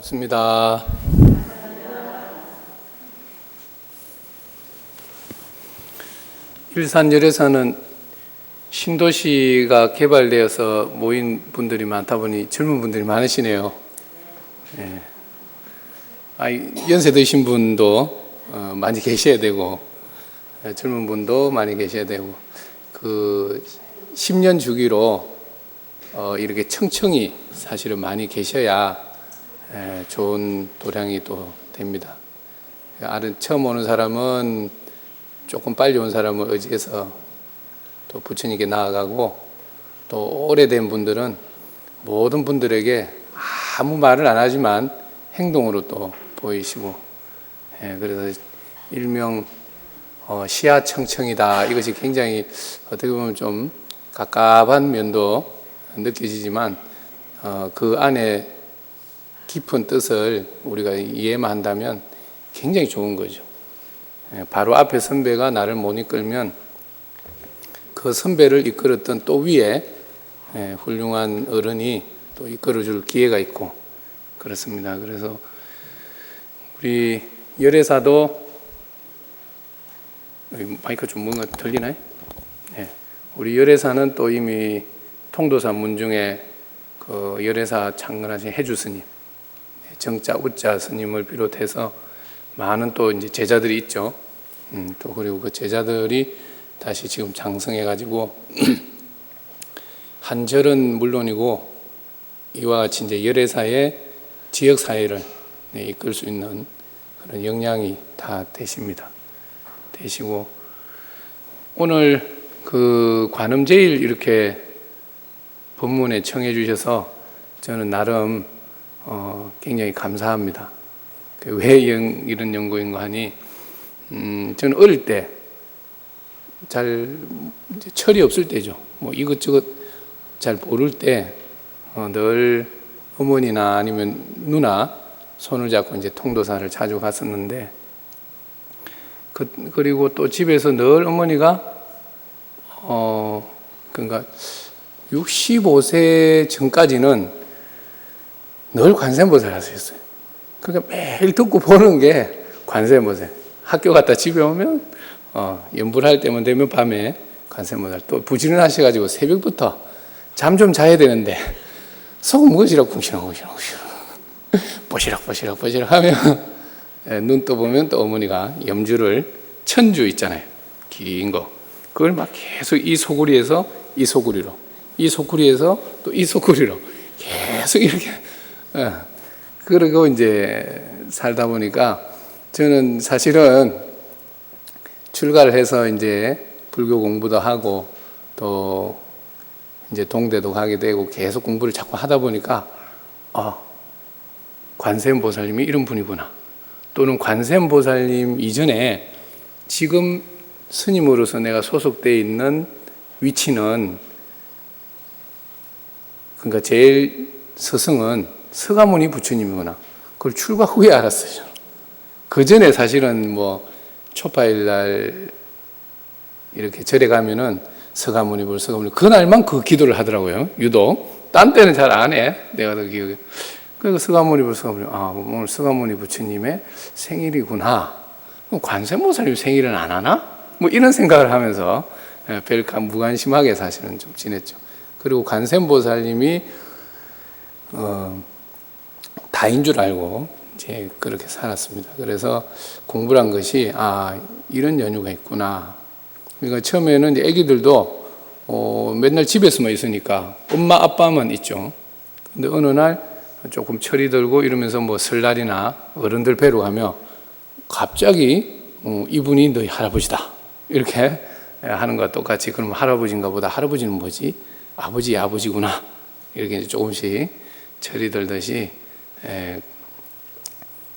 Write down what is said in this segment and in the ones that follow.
반갑습니다. 일산열애사는 신도시가 개발되어서 모인 분들이 많다 보니 젊은 분들이 많으시네요. 예. 연세 드신 분도 많이 계셔야 되고 젊은 분도 많이 계셔야 되고 그 10년 주기로 이렇게 청청이 사실은 많이 계셔야 좋은 도량이 또 됩니다. 처음 오는 사람은 조금 빨리 온 사람을 의지해서 또 부처님께 나아가고, 또 오래된 분들은 모든 분들에게 아무 말을 안 하지만 행동으로 또 보이시고, 그래서 일명 시야청청이다. 이것이 굉장히 어떻게 보면 좀 갑갑한 면도 느껴지지만 그 안에 깊은 뜻을 우리가 이해만 한다면 굉장히 좋은 거죠. 바로 앞에 선배가 나를 못 이끌면 그 선배를 이끌었던 또 위에 훌륭한 어른이 또 이끌어줄 기회가 있고 그렇습니다. 그래서 우리 열애사도 마이크 좀 뭔가 들리나요? 우리 열애사는 또 이미 통도사 문중에 그 열애사 창건하신 해주 스님, 정자 우자 스님을 비롯해서 많은 또 이제 제자들이 있죠. 또 그리고 그 제자들이 다시 지금 장성해가지고 한절은 물론이고 이와 같이 이제 열애사의 지역 사회를 이끌 수 있는 그런 역량이 다 되시고 오늘 그 관음제일 이렇게 법문에 청해 주셔서 저는 나름 굉장히 감사합니다. 왜 이런 연구인가 하니 저는 어릴 때 잘 철이 없을 때죠. 뭐 이것저것 잘 모를 때 늘 어머니나 아니면 누나 손을 잡고 이제 통도사를 자주 갔었는데 그리고 또 집에서 늘 어머니가 그러니까 65세 전까지는 늘 관세음보살 하셨어요. 그러니까 매일 듣고 보는 게 관세음보살. 학교 갔다 집에 오면 연불할 때만 되면 밤에 관세음보살. 또 부지런하셔가지고 새벽부터 잠 좀 자야 되는데 속은 무엇이라고 궁시렁궁시렁 보시락 하면 눈 떠보면 또 어머니가 염주를 천주 있잖아요. 긴 거. 그걸 막 계속 이 소쿠리에서 이 소쿠리로, 이 소쿠리에서 또 이 소쿠리로 계속 이렇게 그러고 이제 살다 보니까 저는 사실은 출가를 해서 이제 불교 공부도 하고 또 이제 동대도 가게 되고 계속 공부를 자꾸 하다 보니까 관세음보살님이 이런 분이구나. 또는 관세음보살님 이전에 지금 스님으로서 내가 소속되어 있는 위치는 그러니까 제일 스승은 서가모니 부처님이구나. 그걸 출가 후에 알았어요. 그 전에 사실은 뭐 초파일 날 이렇게 절에 가면은 서가모니 그날만 그 기도를 하더라고요. 유독 딴 때는 잘 안 해. 내가 더 기억해. 그래서 서가모니 오늘 서가모니 부처님의 생일이구나. 관세음보살님 생일은 안 하나? 뭐 이런 생각을 하면서 별 무관심하게 사실은 좀 지냈죠. 그리고 관세음보살님이 다인 줄 알고 이제 그렇게 살았습니다. 그래서 공부를 한 것이 이런 연유가 있구나. 그러니까 처음에는 이제 아기들도 맨날 집에서만 있으니까 엄마 아빠만 있죠. 근데 어느 날 조금 철이 들고 이러면서 뭐 설날이나 어른들 뵈러 가며 갑자기 이분이 너희 할아버지다 이렇게 하는 것과 똑같이 그럼 할아버지인가 보다. 할아버지는 뭐지? 아버지구나. 이렇게 조금씩 철이 들듯이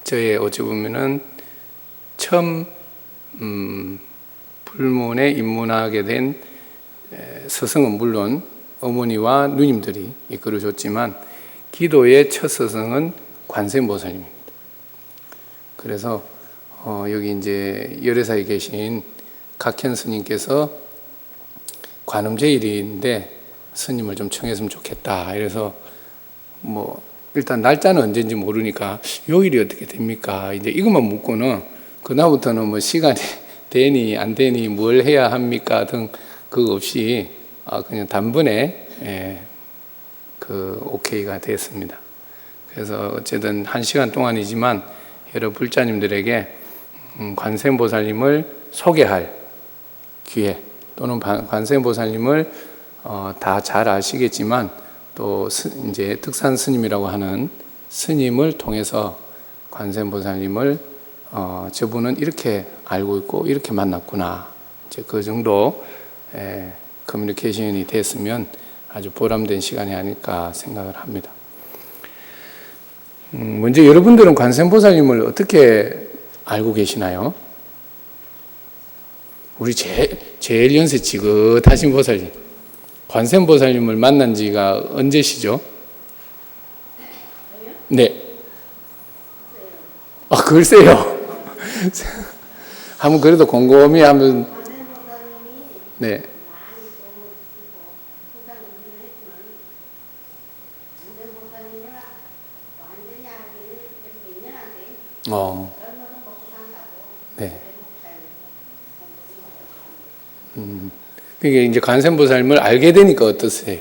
저의 어찌 보면은 처음 불문에 입문하게 된 스승은 물론 어머니와 누님들이 이끌어줬지만 기도의 첫 스승은 관세음보살님입니다. 그래서 여기 이제 열애사에 계신 각현 스님께서 관음제일인데 스님을 좀 청했으면 좋겠다. 이래서 뭐 일단 날짜는 언제인지 모르니까 요일이 어떻게 됩니까? 이제 이것만 묻고는 그다음부터는 뭐 시간이 되니 안 되니 뭘 해야 합니까 등 그거 없이 그냥 단번에 그 오케이가 됐습니다. 그래서 어쨌든 1시간 동안이지만 여러 불자님들에게 관세음보살님을 소개할 기회 또는 관세음보살님을 다 잘 아시겠지만 또 이제 특산 스님이라고 하는 스님을 통해서 관세음보살님을 저분은 이렇게 알고 있고 이렇게 만났구나. 이제 그 정도 커뮤니케이션이 됐으면 아주 보람된 시간이 아닐까 생각을 합니다. 먼저 여러분들은 관세음보살님을 어떻게 알고 계시나요? 우리 제일 연세 지긋하신 보살님, 관세음보살님을 만난 지가 언제시죠? 네. 글쎄요. 한번 그래도 곰곰이 한번. 네. 네. 그게 이제 관세음보살님을 알게 되니까 어떠세요?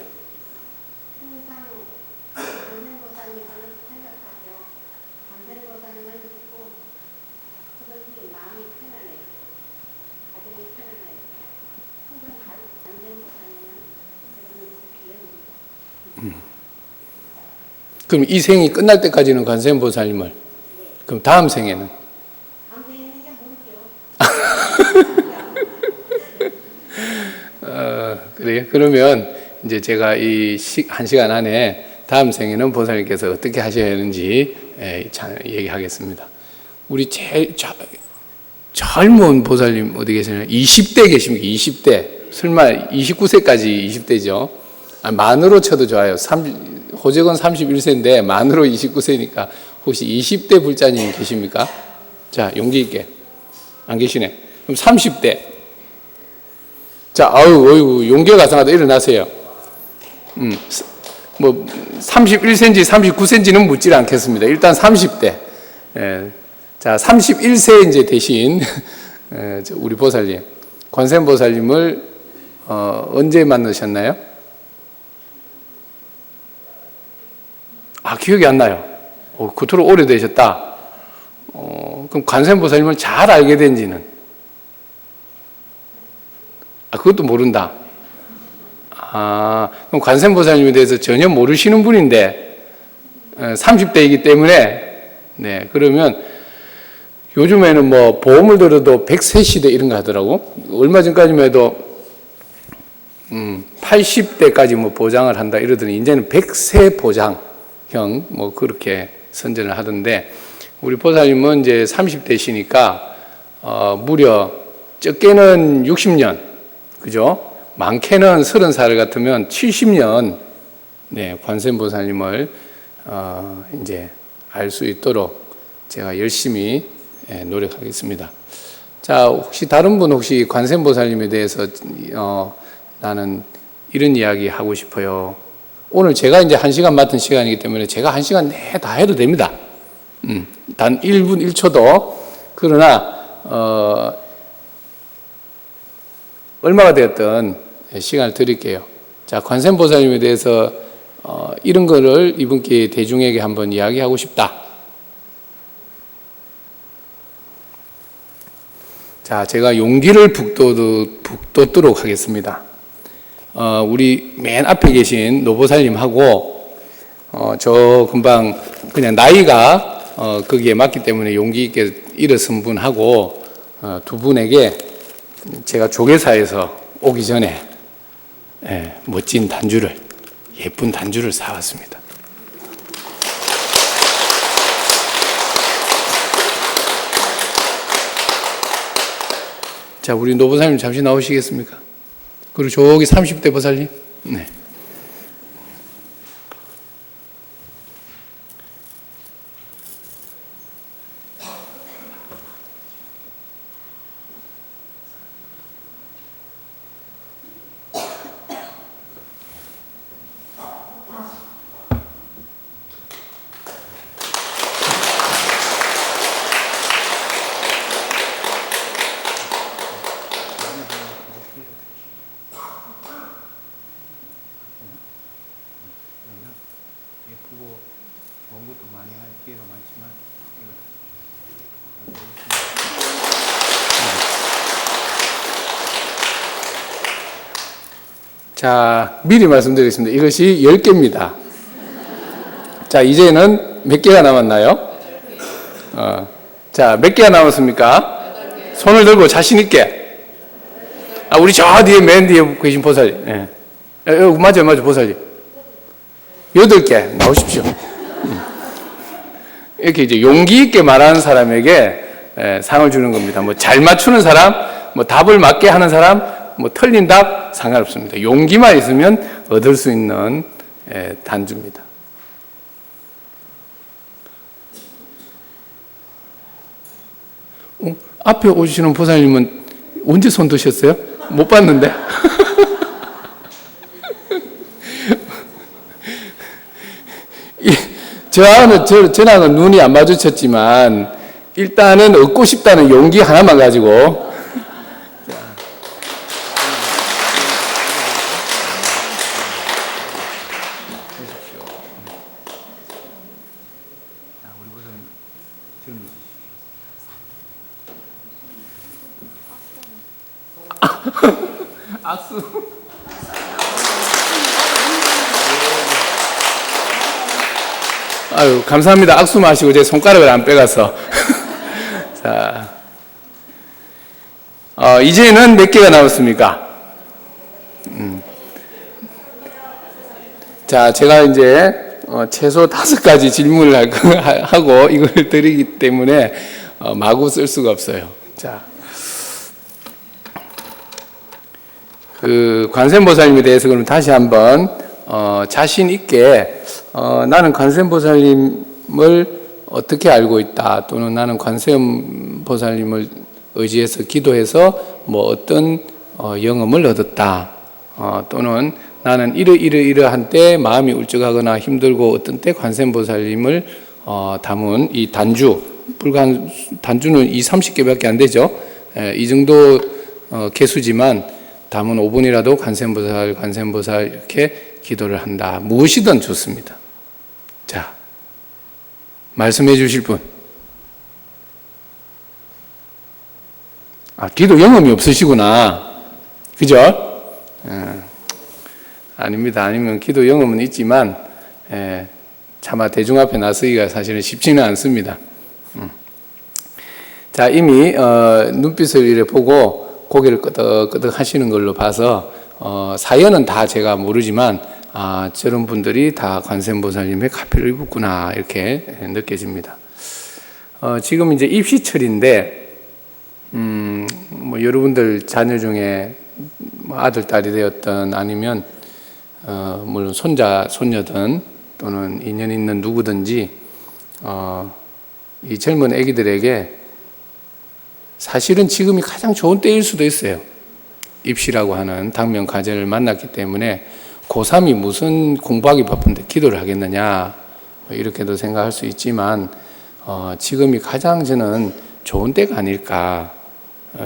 그럼 이 생이 끝날 때까지는 관세음보살님을, 그럼 다음 생에는? 그래요? 그러면 이제 제가 이 1시간 안에 다음 생에는 보살님께서 어떻게 하셔야 하는지 얘기하겠습니다. 우리 제일 젊은 보살님 어디 계시나요? 20대 계십니까? 20대. 설마 29세까지 20대죠? 만으로 쳐도 좋아요. 호적은 31세인데 만으로 29세니까 혹시 20대 불자님 계십니까? 자, 용기 있게. 안 계시네. 그럼 30대. 자, 어이구, 용기가 가상하다. 일어나세요. 뭐, 31cm, 39cm는 묻지 않겠습니다. 일단 30대. 자, 31세 이제 대신, 우리 보살님. 관세음보살님을, 언제 만나셨나요? 기억이 안 나요. 그토록 오래되셨다. 그럼 관세음보살님을 잘 알게 된지는? 그것도 모른다. 그럼 관세음보살님에 대해서 전혀 모르시는 분인데 30대이기 때문에 네, 그러면 요즘에는 뭐 보험을 들어도 100세 시대 이런 거 하더라고. 얼마 전까지만 해도 80대까지 뭐 보장을 한다 이러더니 이제는 100세 보장형 뭐 그렇게 선전을 하던데 우리 보살님은 이제 30대시니까 무려 적게는 60년 그죠? 많게는 30살 같으면 70년 네, 관세음보살님을 이제 알 수 있도록 제가 열심히 노력하겠습니다. 자, 혹시 다른 분 혹시 관세음보살님에 대해서 나는 이런 이야기 하고 싶어요. 오늘 제가 이제 1시간 맡은 시간이기 때문에 제가 1시간 내 다 해도 됩니다. 단 1분 1초도. 그러나 얼마가 되었든 시간을 드릴게요. 자, 관세음보살님에 대해서 이런 거를 이분께 대중에게 한번 이야기하고 싶다. 자, 제가 용기를 북돋도록 하겠습니다. 우리 맨 앞에 계신 노보살님하고 저 금방 그냥 나이가 거기에 맞기 때문에 용기 있게 일어선 분하고 두 분에게 제가 조계사에서 오기 전에 멋진 단주를 예쁜 단주를 사왔습니다. 자, 우리 노보살님 잠시 나오시겠습니까? 그리고 저기 30대 보살님. 네. 자, 미리 말씀드리겠습니다. 이것이 10개입니다. 자, 이제는 몇 개가 남았나요? 자, 몇 개가 남았습니까? 손을 들고 자신있게. 우리 저 뒤에, 맨 뒤에 계신 보살님. 예. 맞아요, 보살님. 8개, 나오십시오. 이렇게 이제 용기 있게 말하는 사람에게 상을 주는 겁니다. 뭐 잘 맞추는 사람, 뭐 답을 맞게 하는 사람, 뭐 틀린 답 상관없습니다. 용기만 있으면 얻을 수 있는 단주입니다. 앞에 오시는 보살님은 언제 손 드셨어요? 못 봤는데. 저랑은 눈이 안 마주쳤지만 일단은 얻고 싶다는 용기 하나만 가지고 악수. 아유, 감사합니다. 악수 마시고 제 손가락을 안 빼가서. 자, 이제는 몇 개가 남았습니까? 자, 제가 이제 최소 5가지 질문을 하고 이걸 드리기 때문에 마구 쓸 수가 없어요. 자, 그 관세음보살님에 대해서 그럼 다시 한번 자신 있게 나는 관세음보살님을 어떻게 알고 있다, 또는 나는 관세음보살님을 의지해서 기도해서 뭐 어떤 영험을 얻었다, 또는 나는 이러한 때 마음이 울적하거나 힘들고 어떤 때 관세음보살님을 담은 이 단주, 단주는 30개밖에 안 되죠. 이 정도 개수지만 담은 5분이라도 관세음보살 이렇게 기도를 한다. 무엇이든 좋습니다. 자, 말씀해 주실 분. 기도 영험이 없으시구나. 그죠? 아닙니다. 아니면 기도 영험은 있지만 차마 대중 앞에 나서기가 사실은 쉽지는 않습니다. 자, 이미 눈빛을 이렇게 보고 고개를 끄덕끄덕 하시는 걸로 봐서 사연은 다 제가 모르지만 저런 분들이 다 관세음보살님의 카피를 입었구나 이렇게 느껴집니다. 지금 이제 입시철인데 뭐 여러분들 자녀 중에 아들, 딸이 되었든 아니면 물론 손자, 손녀든 또는 인연 있는 누구든지 이 젊은 아기들에게 사실은 지금이 가장 좋은 때일 수도 있어요. 입시라고 하는 당면 과제를 만났기 때문에 고3이 무슨 공부하기 바쁜데 기도를 하겠느냐 이렇게도 생각할 수 있지만 지금이 가장 저는 좋은 때가 아닐까.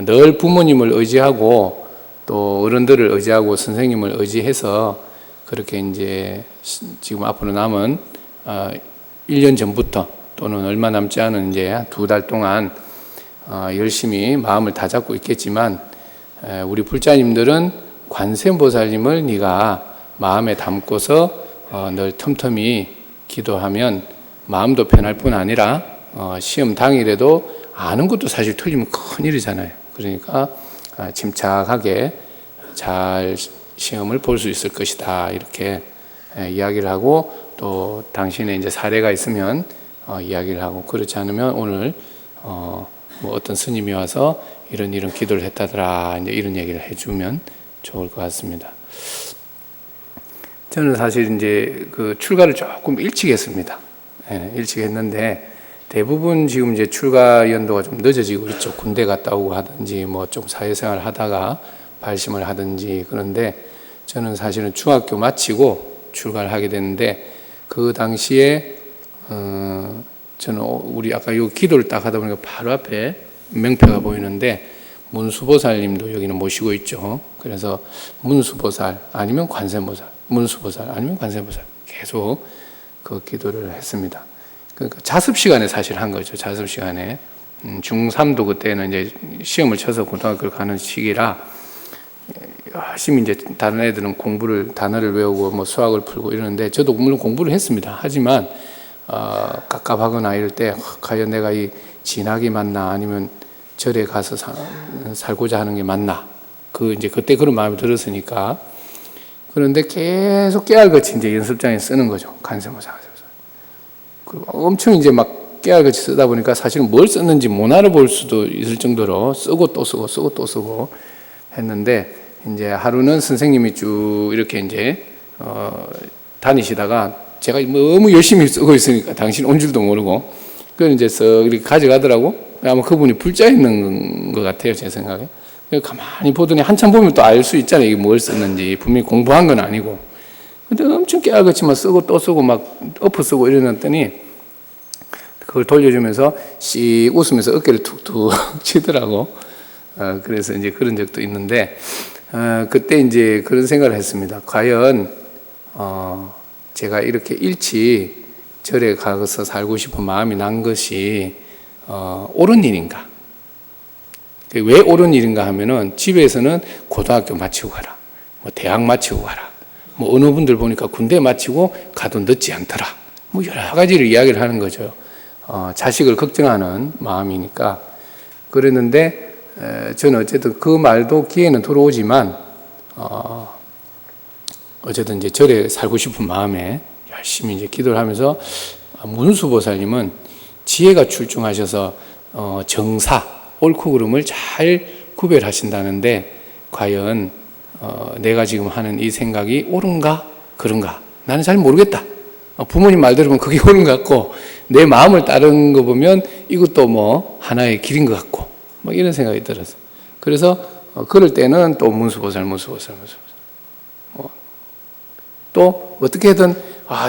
늘 부모님을 의지하고 또 어른들을 의지하고 선생님을 의지해서 그렇게 이제 지금 앞으로 남은 1년 전부터 또는 얼마 남지 않은 이제 2달 동안 열심히 마음을 다잡고 있겠지만 우리 불자님들은 관세음보살님을 네가 마음에 담고서 늘 틈틈이 기도하면 마음도 편할 뿐 아니라 시험 당일에도 아는 것도 사실 틀리면 큰일이잖아요. 그러니까 침착하게 잘 시험을 볼 수 있을 것이다 이렇게 이야기를 하고, 또 당신의 이제 사례가 있으면 이야기를 하고, 그렇지 않으면 오늘 뭐 어떤 스님이 와서 이런 기도를 했다더라 이제 이런 얘기를 해주면 좋을 것 같습니다. 저는 사실 이제 그 출가를 조금 일찍 했습니다. 일찍 했는데 대부분 지금 이제 출가 연도가 좀 늦어지고 있죠. 군대 갔다 오고 하든지 뭐 좀 사회생활 하다가 발심을 하든지. 그런데 저는 사실은 중학교 마치고 출가를 하게 됐는데 그 당시에 저는 우리 아까 요 기도를 딱 하다 보니까 바로 앞에 명패가 보이는데 문수보살님도 여기는 모시고 있죠. 그래서 문수보살 아니면 관세음보살, 문수보살 아니면 관세음보살 계속 그 기도를 했습니다. 그러니까 자습 시간에 사실 한 거죠. 자습 시간에 중3도 그때는 이제 시험을 쳐서 고등학교를 가는 시기라 열심히 이제 다른 애들은 단어를 외우고 뭐 수학을 풀고 이러는데 저도 물론 공부를 했습니다. 하지만 깝깝하거나 이럴 때 과연 내가 이 진학이 맞나 아니면 절에 가서 살고자 하는 게 맞나 이제 그때 그런 마음이 들었으니까. 그런데 계속 깨알같이 이제 연습장에 쓰는 거죠. 간세모사. 엄청 이제 막 깨알같이 쓰다 보니까 사실은 뭘 썼는지 못 알아볼 수도 있을 정도로 쓰고 또 쓰고 했는데, 이제 하루는 선생님이 쭉 이렇게 이제 다니시다가 제가 너무 열심히 쓰고 있으니까 당신 온 줄도 모르고 그걸 이제 쓱 이렇게 가져가더라고. 아마 그분이 불자 있는 것 같아요, 제 생각에. 가만히 보더니 한참 보면 또 알 수 있잖아요, 이게 뭘 썼는지. 분명히 공부한 건 아니고. 근데 엄청 깨알같이 막 쓰고 또 쓰고 막 엎어 쓰고 이러더니 그걸 돌려주면서 씩 웃으면서 어깨를 툭툭 치더라고. 그래서 이제 그런 적도 있는데, 그때 이제 그런 생각을 했습니다. 과연 제가 이렇게 일찍 절에 가서 살고 싶은 마음이 난 것이 옳은 일인가? 왜 옳은 일인가 하면은 집에서는 고등학교 마치고 가라, 뭐 대학 마치고 가라, 뭐 어느 분들 보니까 군대 마치고 가도 늦지 않더라, 뭐 여러 가지를 이야기를 하는 거죠. 자식을 걱정하는 마음이니까. 그랬는데 저는 어쨌든 그 말도 귀에는 들어오지만 어쨌든 이제 절에 살고 싶은 마음에 열심히 이제 기도를 하면서, 문수보살님은 지혜가 출중하셔서 정사, 옳고 그름을 잘 구별하신다는데, 과연 내가 지금 하는 이 생각이 옳은가 그런가 나는 잘 모르겠다. 부모님 말 들으면 그게 옳은 것 같고, 내 마음을 따른 거 보면 이것도 뭐 하나의 길인 것 같고, 뭐 이런 생각이 들어서. 그래서 그럴 때는 또 문수보살. 또 어떻게든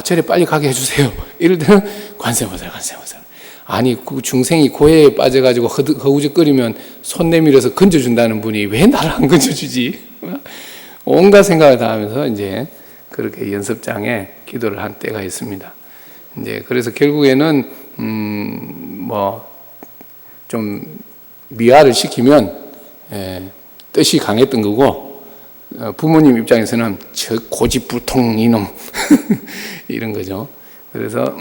절에 빨리 가게 해주세요. 이럴 때는 관세음보살. 아니, 그 중생이 고해에 빠져가지고 허우적거리면 손 내밀어서 건져준다는 분이 왜 나를 안 건져주지? 온갖 생각을 다 하면서 이제 그렇게 연습장에 기도를 한 때가 있습니다. 이제 그래서 결국에는 뭐 좀 미화를 시키면 뜻이 강했던 거고, 부모님 입장에서는 저 고집불통 이놈 이런 거죠. 그래서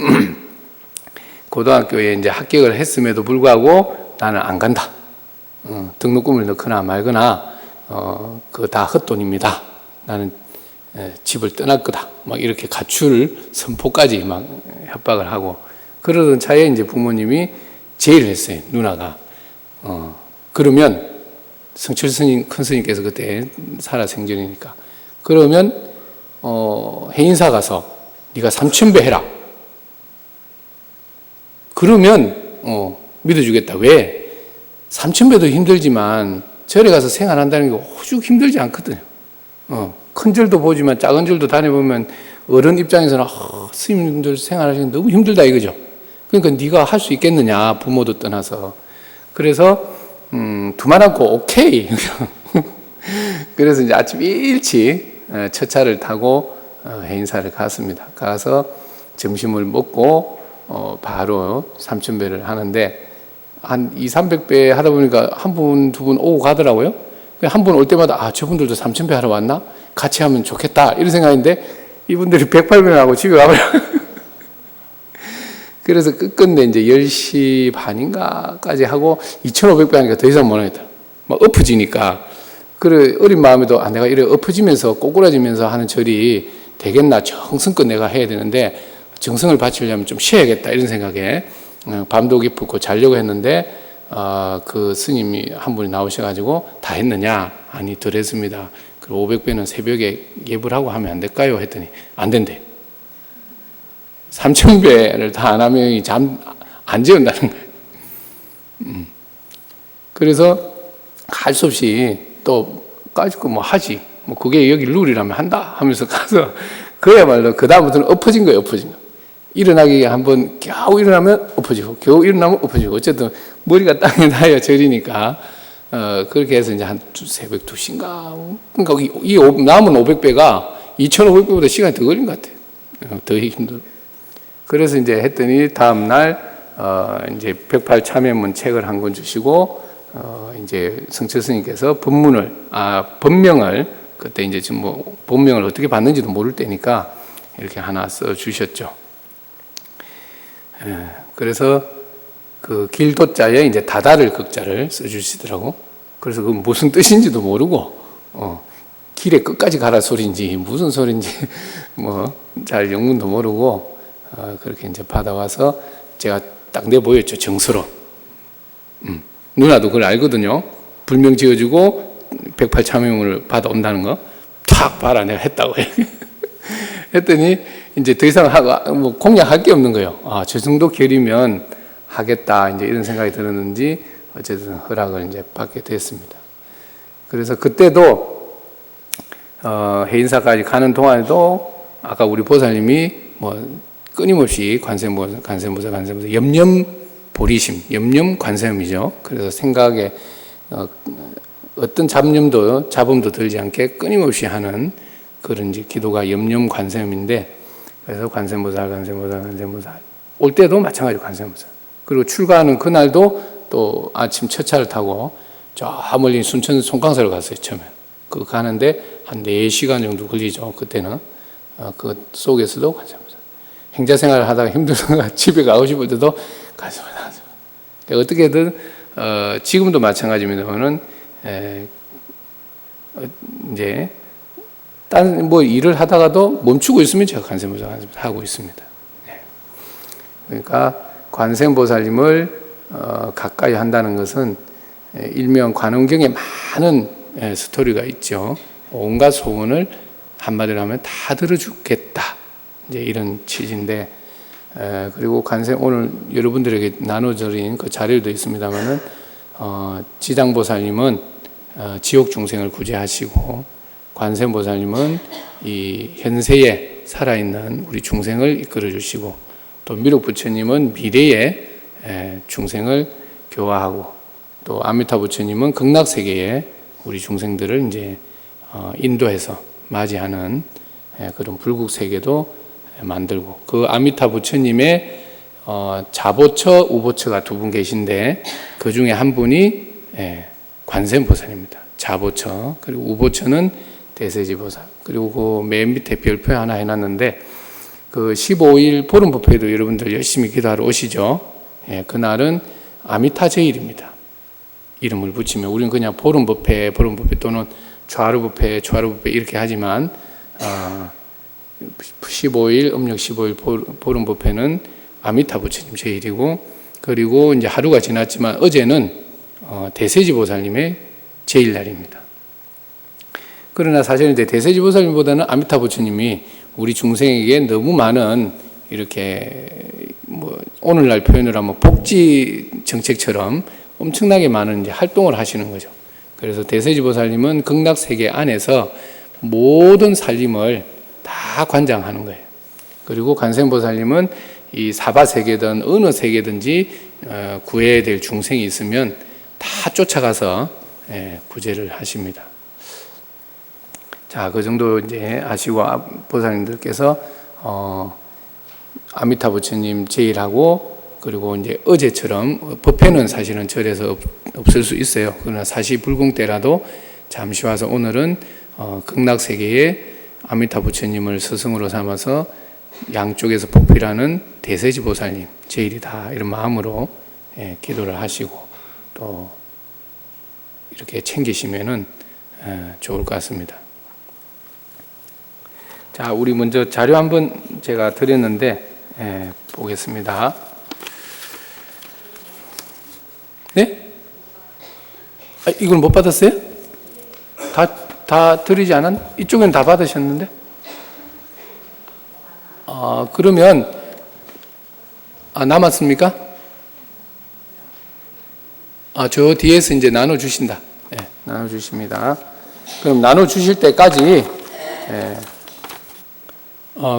고등학교에 이제 합격을 했음에도 불구하고 나는 안 간다. 등록금을 넣거나 말거나 그거 다 헛돈입니다. 나는 집을 떠날 거다. 막 이렇게 가출 선포까지 막 협박을 하고, 그러던 차에 이제 부모님이 제의를 했어요. 누나가 그러면 성철 스님, 큰 스님께서 그때 살아생전이니까, 그러면 해인사 가서 네가 3,000배 해라. 그러면 믿어주겠다. 왜? 3,000배도 힘들지만 절에 가서 생활한다는 게 오죽 힘들지 않거든요. 큰 절도 보지만 작은 절도 다녀보면 어른 입장에서는 스님들 생활하시는 게 너무 힘들다 이거죠. 그러니까 네가 할 수 있겠느냐, 부모도 떠나서. 그래서 두말 않고 오케이. 그래서 이제 아침 일찍 첫 차를 타고 해인사를 갔습니다. 가서 점심을 먹고 바로 3,000배를 하는데, 한 200~300배 하다 보니까 한 분, 두 분 오고 가더라고요. 한 분 올 때마다 저분들도 3,000배 하러 왔나? 같이 하면 좋겠다 이런 생각인데, 이분들이 108배를 하고 집에 가버려요. 그래서 끝끝내 이제 10시 반인가까지 하고 2,500배 하니까 더 이상 못 하겠다. 막 엎어지니까. 그래, 어린 마음에도 내가 이래 엎어지면서 꼬꾸라지면서 하는 절이 되겠나, 정성껏 내가 해야 되는데 정성을 바치려면 좀 쉬어야겠다 이런 생각에 밤도 깊고 자려고 했는데, 그 스님이 한 분이 나오셔가지고 다 했느냐? 아니, 덜 했습니다. 그리고 500배는 새벽에 예불 하고 하면 안 될까요? 했더니 안 된대. 3,000배를 다 안 하면 잠 안 재운다는 거예요. 그래서 할 수 없이 또 까짓 뭐 하지. 뭐 그게 여기 룰이라면 한다 하면서 가서 그야말로 그 다음부터는 엎어진 거예요. 일어나기 한번 겨우 일어나면 엎어지고 겨우 일어나면 엎어지고, 어쨌든 머리가 땅에 닿아야 절이니까 그렇게 해서 이제 한 새벽 2시인가, 그러니까 이 남은 500배가 2,500배보다 시간이 더 걸린 것 같아요. 더 힘들어. 그래서 이제 했더니 다음날 이제 108 참여문 책을 한 권 주시고, 이제 성철 스님께서 법명을 그때 이제 지금 뭐 본명을 어떻게 받는지도 모를 때니까 이렇게 하나 써 주셨죠. 그래서 그 길도자에 이제 다다를 극자를 써 주시더라고. 그래서 그 무슨 뜻인지도 모르고 길의 끝까지 가라 소리인지 무슨 소리인지 뭐 잘 영문도 모르고 그렇게 이제 받아와서 제가 딱 내보였죠. 정서로. 누나도 그걸 알거든요. 불명 지어주고 108참여물을 받아온다는 거. 탁 봐라 내가 했다고 했더니 이제 더 이상 뭐 공략할 게 없는 거예요. 저 정도 결이면 하겠다 이제 이런 생각이 들었는지 어쨌든 허락을 이제 받게 됐습니다. 그래서 그때도 해인사까지 가는 동안에도 아까 우리 보살님이 뭐 끊임없이 관세음보살 염념보리심, 염념관세음이죠. 그래서 생각에 어떤 잡음도 들지 않게 끊임없이 하는 그런 이제 기도가 염념관세음인데, 그래서 관세음보살 올 때도 마찬가지로 관세음보살. 그리고 출가하는 그날도 또 아침 첫 차를 타고 저 멀리 순천 송강사로 갔어요. 처음에 그 가는데 한 4시간 정도 걸리죠. 그때는 그 속에서도 관세음보살. 행자생활을 하다가 힘들어서 집에 가고 싶을 때도 관세음보살. 어떻게든 지금도 마찬가지입니다만은 이제 딴 뭐 일을 하다가도 멈추고 있으면 제가 관세음보살 하고 있습니다. 네. 그러니까 관세음보살님을 가까이 한다는 것은 일명 관음경에 많은 스토리가 있죠. 온갖 소원을 한마디로 하면 다 들어주겠다. 이제 이런 취지인데, 그리고 오늘 여러분들에게 나눠드린 그 자료도 있습니다만은 지장보살님은 지옥 중생을 구제하시고, 관세음보살님은 이 현세에 살아있는 우리 중생을 이끌어 주시고, 또 미륵부처님은 미래의 중생을 교화하고, 또 아미타 부처님은 극락세계에 우리 중생들을 이제 인도해서 맞이하는 그런 불국세계도 만들고, 그 아미타 부처님의 자보처, 우보처가 2분 계신데 그 중에 한 분이 관세음보살입니다. 자보처, 그리고 우보처는 대세지보살. 그리고 그 맨 밑에 별표 하나 해놨는데, 그 15일 보름법회도 여러분들 열심히 기도하러 오시죠. 그날은 아미타 제일입니다. 이름을 붙이면 우리는 그냥 보름법회 또는 좌루법회 이렇게 하지만 15일 음력 15일 보름법회는 아미타 부처님 제일이고, 그리고 이제 하루가 지났지만 어제는 대세지보살님의 제일날입니다. 그러나 사실 이제 대세지보살님보다는 아미타 부처님이 우리 중생에게 너무 많은 이렇게 뭐 오늘날 표현을 하면 복지 정책처럼 엄청나게 많은 이제 활동을 하시는 거죠. 그래서 대세지보살님은 극락세계 안에서 모든 살림을 다 관장하는 거예요. 그리고 관세음보살님은 이 사바세계든 어느 세계든지 구해야 될 중생이 있으면 다 쫓아가서 구제를 하십니다. 자, 그 정도 이제 아시고 보살님들께서 아미타 부처님 제일하고, 그리고 이제 어제처럼 법회는 사실은 절에서 없을 수 있어요. 그러나 사시불공 때라도 잠시 와서 오늘은 극락세계에 아미타 부처님을 스승으로 삼아서 양쪽에서 보필하는 대세지보살님 제일이다 이런 마음으로 기도를 하시고 또 이렇게 챙기시면은 좋을 것 같습니다. 자, 우리 먼저 자료 한번 제가 드렸는데 보겠습니다. 네? 이걸 못 받았어요? 다 드리지 않았나? 이쪽은 다 받으셨는데? 그러면 남았습니까? 저 뒤에서 이제 나눠주신다. 네, 나눠주십니다. 그럼 나눠주실 때까지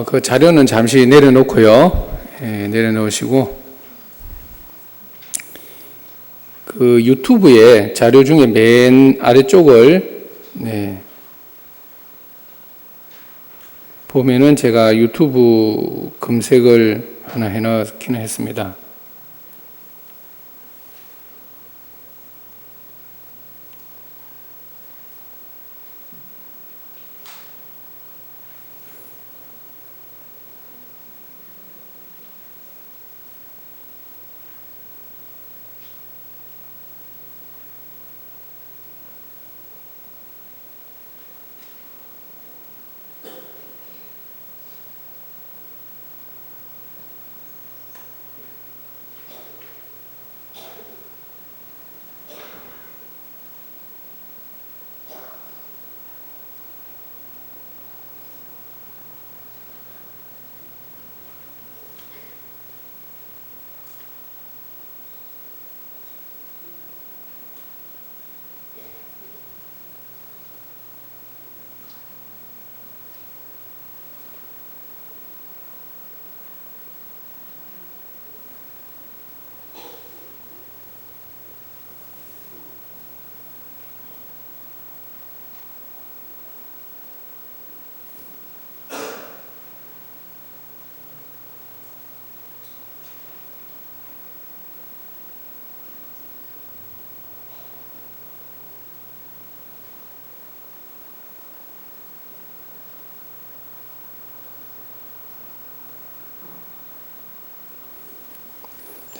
그 자료는 잠시 내려놓고요. 내려놓으시고, 그 유튜브에 자료 중에 맨 아래쪽을 보면은 제가 유튜브 검색을 하나 해놓기는 했습니다.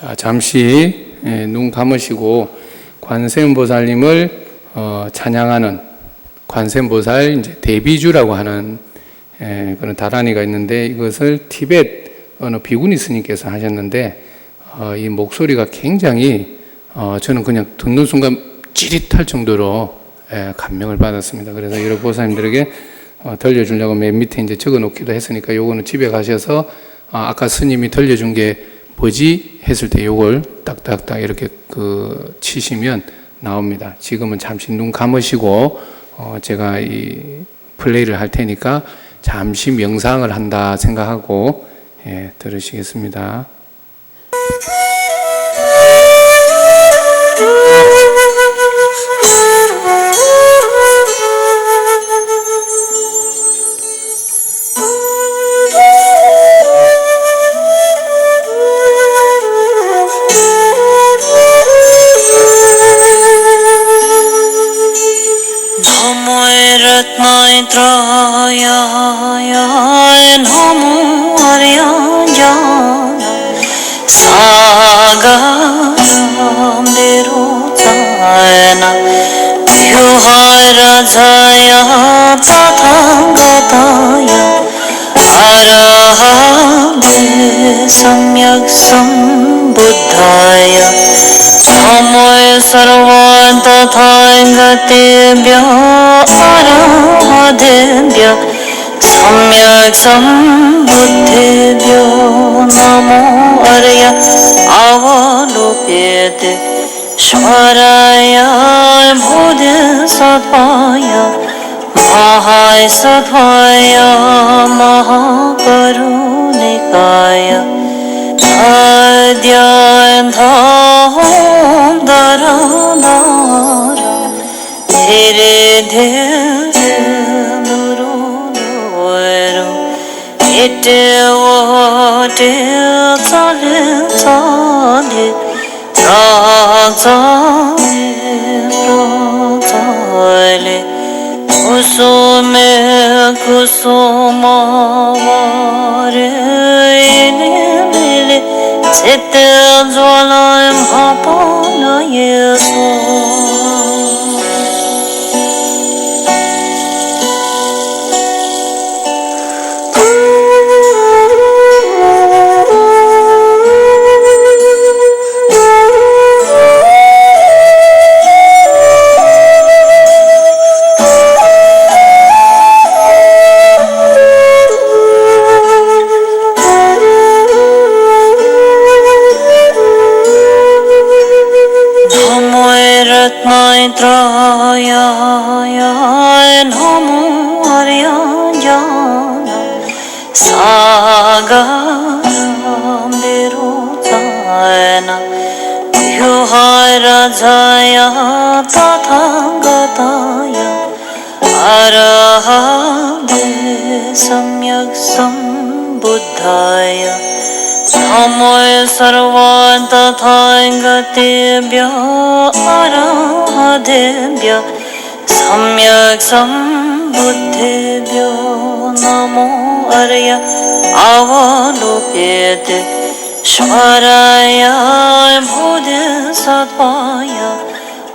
자, 잠시 눈 감으시고 관세음보살님을 찬양하는 관세음보살 이제 대비주라고 하는 그런 다란이가 있는데, 이것을 티벳 어느 비구니 스님께서 하셨는데 이 목소리가 굉장히 저는 그냥 듣는 순간 찌릿할 정도로 감명을 받았습니다. 그래서 여러 보살님들에게 들려주려고 맨 밑에 이제 적어 놓기도 했으니까, 요거는 집에 가셔서 아까 스님이 들려준 게 뭐지 했을 때 요걸 딱딱딱 이렇게 치시면 나옵니다. 지금은 잠시 눈 감으시고 제가 이 플레이를 할 테니까 잠시 명상을 한다 생각하고 들으시겠습니다. Jaya Tathāgataya Arahate Samyak Sambuddhaya Namo Sarva Tathāgatebhyo Arahatebhyo Samyak Sambuddhebhyo Namo Arya Avalokite Shvaraya Bodhisattvaya Mahāsattvaaya Mahakarunikaya Adhyayantaham Dharanara Dhire Dhire Nuru Nuru Ite Vate Tsale Tsale Tsale Kusume Kusumavare Inile Sete Jvalayam Hapana Yesu Maitraya Namo Aryajana Sagaram Virudayana Vyuharajaya Tathāgataya Arahate Samyak Sambuddhaya Namo Sarva Tathāgatebhyo Arahatebhyo Samyak Sambuddhebhyo Namo Arya Avalokite Shvaraya Bodhisattvaya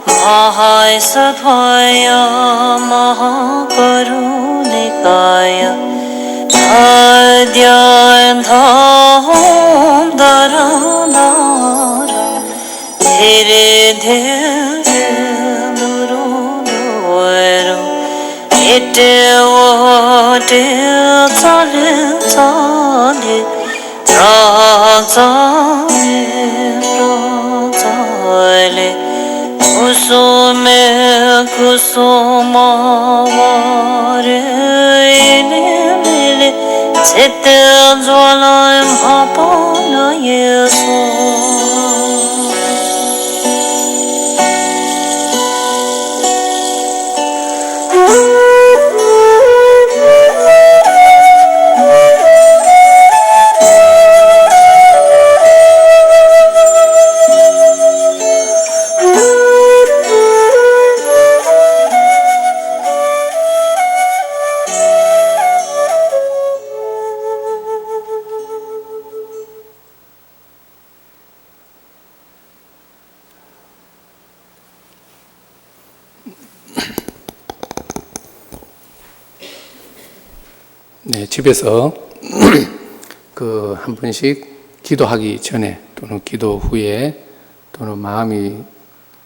Mahāsattvaaya Mahakarunikaya Adhyayantaham Dharanara Dhire Dhire Nuru Nuru Ite Vate Tsale Tsale Tsale Kusume Kusumavare Inile Sete Jvalayam Hapana Yesu 네, 집에서 그 한 번씩 기도하기 전에 또는 기도 후에 또는 마음이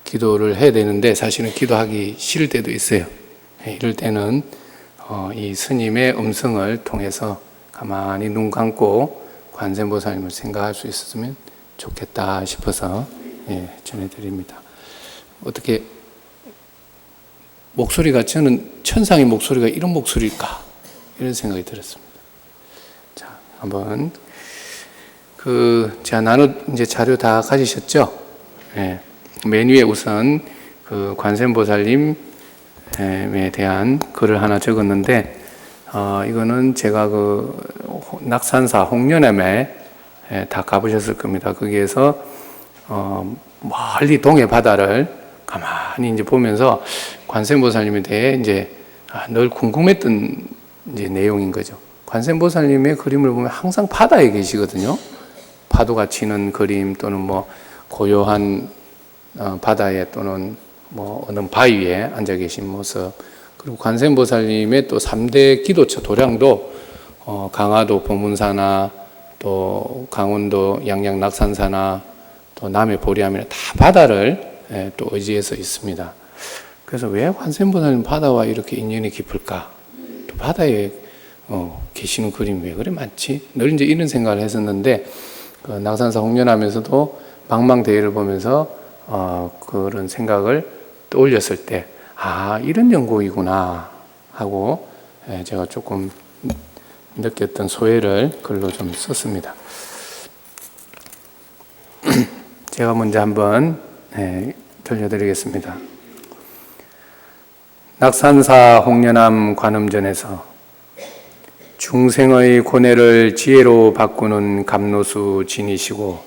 기도를 해야 되는데 사실은 기도하기 싫을 때도 있어요. 이럴 때는 이 스님의 음성을 통해서 가만히 눈 감고 관세음보살님을 생각할 수 있었으면 좋겠다 싶어서 전해드립니다. 어떻게 목소리가 저는 천상의 목소리가 이런 목소리일까 이런 생각이 들었습니다. 자, 한번 제가 이제 자료 다 가지셨죠? 네. 맨 위에 우선 그 관세음보살님에 대한 글을 하나 적었는데 이거는 제가 그 낙산사 홍련암에 다 가보셨을 겁니다. 거기에서 멀리 동해 바다를 가만히 이제 보면서 관세음보살님에 대해 이제 늘 궁금했던 이제 내용인 거죠. 관세음보살님의 그림을 보면 항상 바다에 계시거든요. 파도가 치는 그림 또는 뭐 고요한 바다에 또는 뭐 어느 바위에 앉아 계신 모습, 그리고 관세음보살님의 또 3대 기도처 도량도 강화도 보문사나 또 강원도 양양 낙산사나 또 남해 보리암이나 다 바다를 또 의지해서 있습니다. 그래서 왜 관세음보살님 바다와 이렇게 인연이 깊을까? 또 바다에 계시는 그림 왜 그래 많지? 늘 이제 이런 생각을 했었는데 그 낙산사 홍련암에서도 망망대해를 보면서 그런 생각을 떠올렸을 때 이런 연구이구나 하고 제가 조금 느꼈던 소회를 글로 좀 썼습니다. 제가 먼저 한번 들려드리겠습니다. 낙산사 홍련암 관음전에서 중생의 고뇌를 지혜로 바꾸는 감로수 진이시고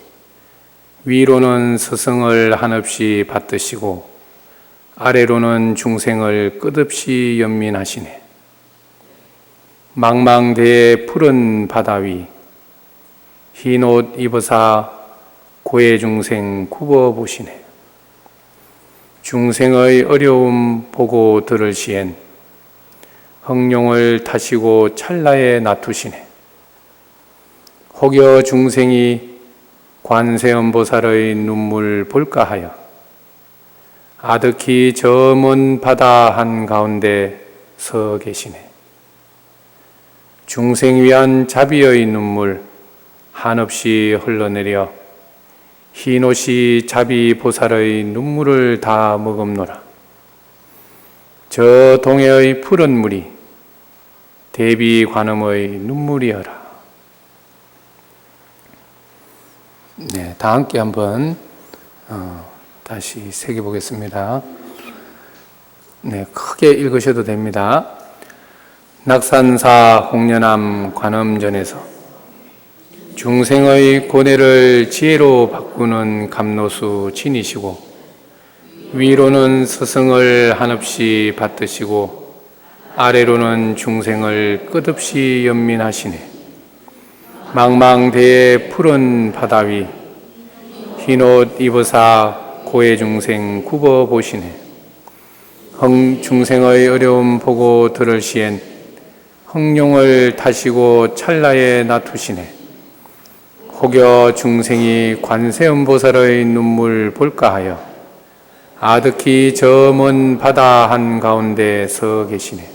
위로는 스승을 한없이 받드시고 아래로는 중생을 끝없이 연민하시네. 망망대해 푸른 바다 위 흰옷 입으사 고해 중생 굽어보시네. 중생의 어려움 보고 들을 시엔 흥룡을 타시고 찰나에 놔두시네. 혹여 중생이 관세음보살의 눈물 볼까 하여 아득히 저 먼 바다 한가운데 서 계시네. 중생 위한 자비의 눈물 한없이 흘러내려 흰옷이 자비보살의 눈물을 다 머금노라. 저 동해의 푸른 물이 대비관음의 눈물이여라. 네, 다 함께 한번 다시 새겨보겠습니다. 네, 크게 읽으셔도 됩니다. 낙산사 홍련암 관음전에서 중생의 고뇌를 지혜로 바꾸는 감로수 진이시고 위로는 스승을 한없이 받드시고 아래로는 중생을 끝없이 연민하시네. 망망대해 푸른 바다 위 흰옷 입으사 고해 중생 굽어보시네. 중생의 어려움 보고 들을 시엔 흥룡을 타시고 찰나에 놔두시네. 혹여 중생이 관세음보살의 눈물 볼까 하여 아득히 저 먼 바다 한가운데 서 계시네.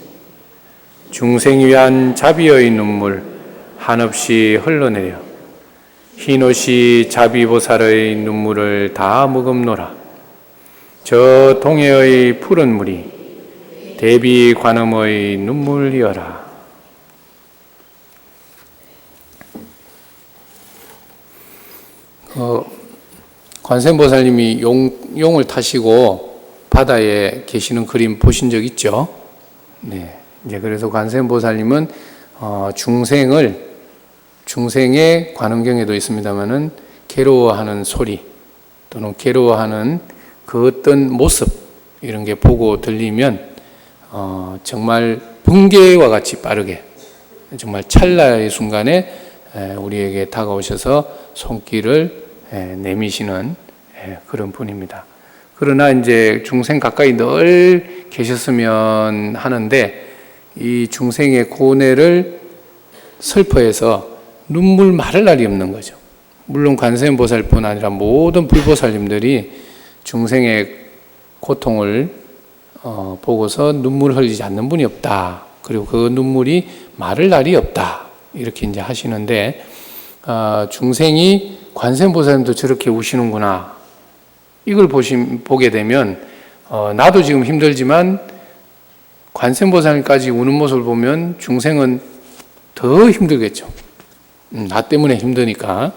중생 위한 자비의 눈물 한없이 흘러내려 흰옷이 자비보살의 눈물을 다 머금노라. 저 동해의 푸른 물이 대비관음의 눈물이여라. 관세음보살님이 용을 타시고 바다에 계시는 그림 보신 적 있죠? 네. 이제 그래서 관세음보살님은 중생의 관음경에도 있습니다만은 괴로워하는 소리 또는 괴로워하는 그 어떤 모습 이런 게 보고 들리면 정말 번개와 같이 빠르게 정말 찰나의 순간에 우리에게 다가오셔서 손길을 내미시는 그런 분입니다. 그러나 이제 중생 가까이 늘 계셨으면 하는데 이 중생의 고뇌를 슬퍼해서 눈물 마를 날이 없는 거죠. 물론 관세음보살뿐 아니라 모든 불보살님들이 중생의 고통을 보고서 눈물을 흘리지 않는 분이 없다. 그리고 그 눈물이 마를 날이 없다. 이렇게 이제 하시는데, 중생이 관세음보살님도 저렇게 우시는구나. 이걸 보게 되면, 나도 지금 힘들지만 관세음보살님까지 우는 모습을 보면 중생은 더 힘들겠죠. 나 때문에 힘드니까.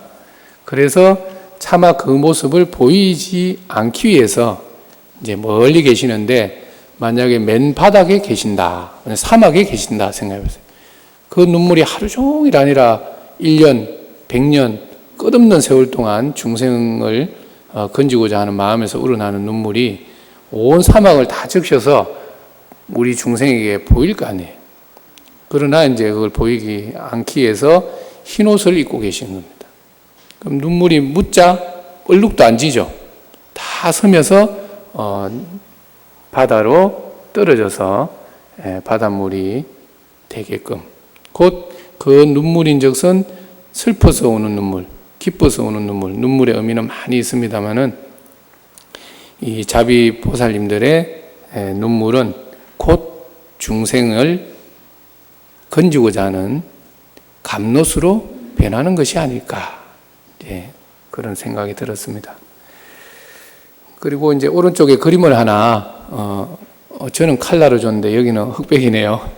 그래서 차마 그 모습을 보이지 않기 위해서 이제 멀리 계시는데, 만약에 맨 바닥에 계신다, 사막에 계신다 생각해보세요. 그 눈물이 하루 종일 아니라 1년, 100년 끝없는 세월 동안 중생을 건지고자 하는 마음에서 우러나는 눈물이 온 사막을 다 적셔서 우리 중생에게 보일 거 아니에요. 그러나 이제 그걸 보이지 않기 위해서 흰 옷을 입고 계시는 겁니다. 그럼 눈물이 묻자 얼룩도 안 지죠. 다 서면서 바다로 떨어져서 바닷물이 되게끔, 곧 그 눈물인즉슨 슬퍼서 오는 눈물, 기뻐서 오는 눈물, 눈물의 의미는 많이 있습니다만은 이 자비 보살님들의 눈물은 곧 중생을 건지고자 하는 감롯으로 변하는 것이 아닐까, 그런 생각이 들었습니다. 그리고 이제 오른쪽에 그림을 하나, 저는 칼라로 줬는데 여기는 흑백이네요.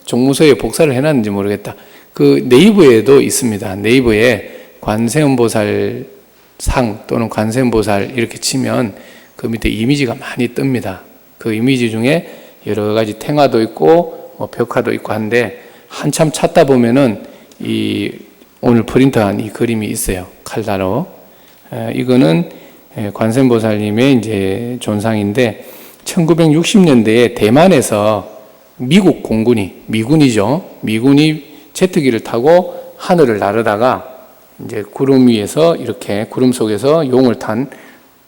종무서에 복사를 해놨는지 모르겠다. 그 네이버에도 있습니다. 네이버에 관세음보살 상 또는 관세음보살 이렇게 치면 그 밑에 이미지가 많이 뜹니다. 그 이미지 중에 여러 가지 탱화도 있고 벽화도 있고 한데, 한참 찾다 보면은 오늘 프린트한 이 그림이 있어요. 칼라로. 이거는 관세음보살님의 이제 존상인데, 1960년대에 대만에서 미국 공군이, 미군이 제트기를 타고 하늘을 나르다가 이제 구름 위에서 이렇게 구름 속에서 용을 탄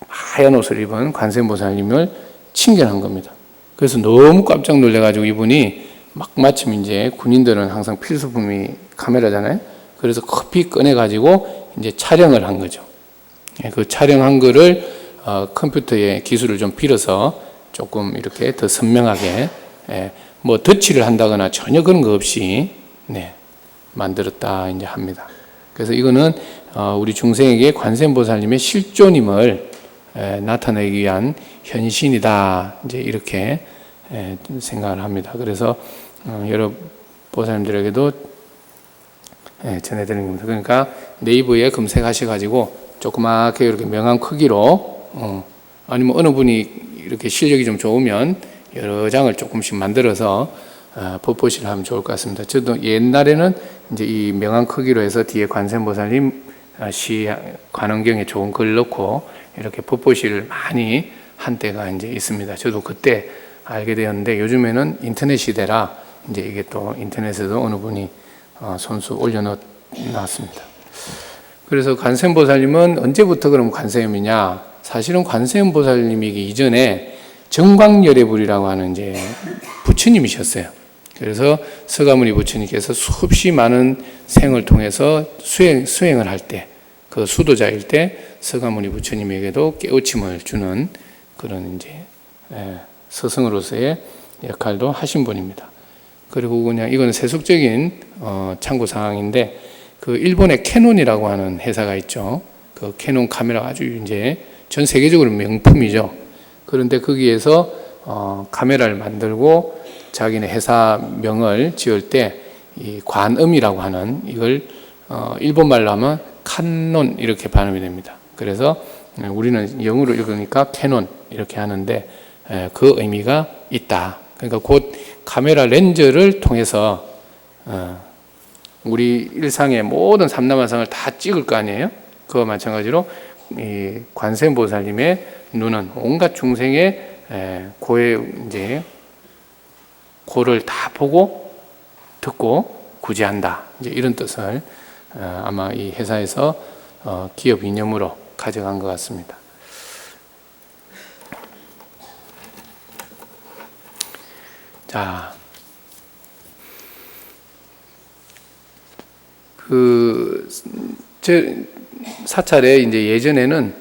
하얀 옷을 입은 관세음보살님을 친견한 겁니다. 그래서 너무 깜짝 놀래가지고 이분이 마침 이제 군인들은 항상 필수품이 카메라잖아요. 그래서 급히 꺼내가지고 이제 촬영을 한 거죠. 그 촬영한 거를 컴퓨터의 기술을 좀 빌어서 조금 이렇게 더 선명하게, 뭐 덧칠을 한다거나 전혀 그런 거 없이 만들었다 이제 합니다. 그래서 이거는 우리 중생에게 관세음보살님의 실존임을 나타내기 위한 현신이다, 이제 이렇게 생각을 합니다. 그래서 여러 보살님들에게도 전해드리는 겁니다. 그러니까 네이버에 검색하셔가지고 조그맣게 이렇게 명함 크기로, 아니면 어느 분이 이렇게 실력이 좀 좋으면 여러 장을 조금씩 만들어서 붓보시를 하면 좋을 것 같습니다. 저도 옛날에는 이제 이 명함 크기로 해서 뒤에 관세음보살님 시 관원경에 좋은 글 넣고 이렇게 붓보시를 많이 한 때가 이제 있습니다. 저도 그때 알게 되었는데, 요즘에는 인터넷 시대라 이제 이게 또 인터넷에도 어느 분이 손수 올려놨습니다. 그래서 관세음보살님은 언제부터 그럼 관세음이냐? 사실은 관세음보살님이기 이전에 정광열애불이라고 하는 이제 부처님이셨어요. 그래서 서가모니 부처님께서 수없이 많은 생을 통해서 수행을 할 때, 그 수도자일 때 서가모니 부처님에게도 깨우침을 주는 그런 이제 스승으로서의 역할도 하신 분입니다. 그리고 그냥 이거는 세속적인 참고 사항인데, 그 일본의 캐논이라고 하는 회사가 있죠. 그 캐논 카메라 아주 이제 전 세계적으로 명품이죠. 그런데 거기에서 카메라를 만들고 자기네 회사명을 지을 때 이 관음이라고 하는 이걸 일본말로 하면 칸논 이렇게 발음이 됩니다. 그래서 우리는 영어로 읽으니까 캐논 이렇게 하는데, 그 의미가 있다. 그러니까 곧 카메라 렌즈를 통해서 우리 일상의 모든 삼라만상을 다 찍을 거 아니에요? 그와 마찬가지로 이 관세음보살님의 눈은 온갖 중생의 이제 고를 다 보고 듣고 구제한다. 이제 이런 뜻을 아마 이 회사에서 기업 이념으로 가져간 것 같습니다. 자, 사찰에 이제 예전에는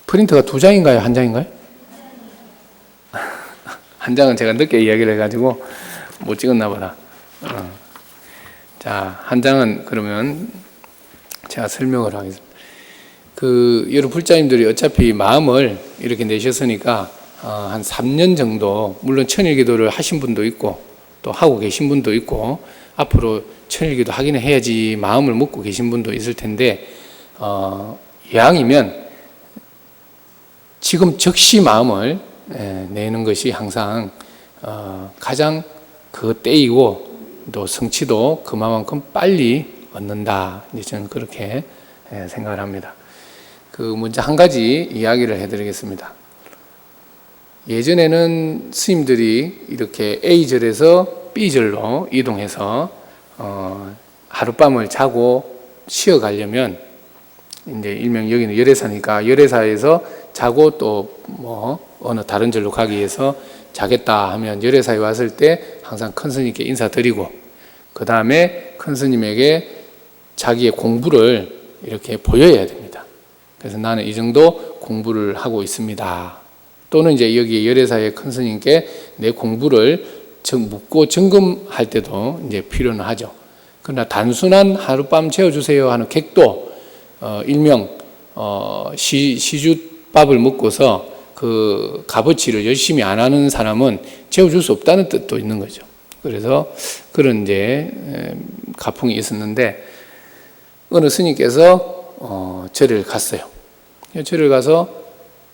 프린터가 2장인가요? 1장인가요? 한 장은 제가 늦게 이야기를 해가지고 못 찍었나 보다. 자, 한 장은 그러면 제가 설명을 하겠습니다. 여러 불자님들이 어차피 마음을 이렇게 내셨으니까 한 3년 정도, 물론 천일기도를 하신 분도 있고 또 하고 계신 분도 있고 앞으로 천일기도 하기는 해야지 마음을 먹고 계신 분도 있을 텐데 이왕이면 지금 즉시 마음을 내는 것이 항상 가장 때이고 또 성취도 그만큼 빨리 얻는다. 이제 저는 그렇게 생각을 합니다. 먼저 한 가지 이야기를 해드리겠습니다. 예전에는 스님들이 이렇게 A절에서 B절로 이동해서 하룻밤을 자고 쉬어가려면 이제 일명 여기는 열애사니까 열애사에서 자고 또 어느 다른 절로 가기 위해서 자겠다 하면 열애사에 왔을 때 항상 큰 스님께 인사드리고 그 다음에 큰 스님에게 자기의 공부를 이렇게 보여야 됩니다. 그래서 나는 이 정도 공부를 하고 있습니다. 또는 이제 여기 열애사의 큰 스님께 내 공부를 묻고 점검할 때도 이제 필요는 하죠. 그러나 단순한 하룻밤 재워주세요 하는 객도 일명 시주밥을 먹고서 그 값어치를 열심히 안 하는 사람은 재워줄 수 없다는 뜻도 있는 거죠. 그래서 그런 이제 가풍이 있었는데 어느 스님께서 절을 갔어요. 절을 가서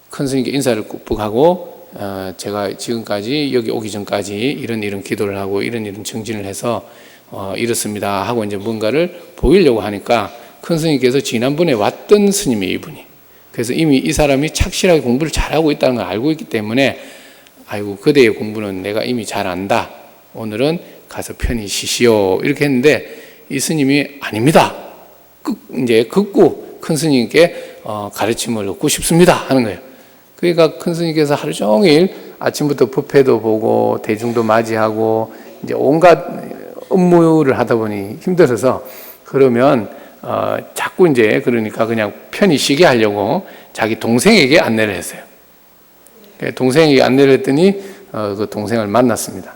큰 스님께 인사를 꾹 하고 제가 지금까지 여기 오기 전까지 이런 기도를 하고 이런 정진을 해서 이렇습니다 하고 이제 뭔가를 보이려고 하니까 큰 스님께서 지난번에 왔던 스님이에요, 이분이. 그래서 이미 이 사람이 착실하게 공부를 잘하고 있다는 걸 알고 있기 때문에 아이고 그대의 공부는 내가 이미 잘 안다. 오늘은 가서 편히 쉬시오. 이렇게 했는데 이 스님이 아닙니다. 이제 극구 큰 스님께 가르침을 얻고 싶습니다 하는 거예요. 그러니까 큰 스님께서 하루 종일 아침부터 법회도 보고 대중도 맞이하고 이제 온갖 업무를 하다 보니 힘들어서 그러면 자꾸 이제 그러니까 그냥 편히 쉬게 하려고 자기 동생에게 안내를 했어요. 동생에게 안내를 했더니 그 동생을 만났습니다.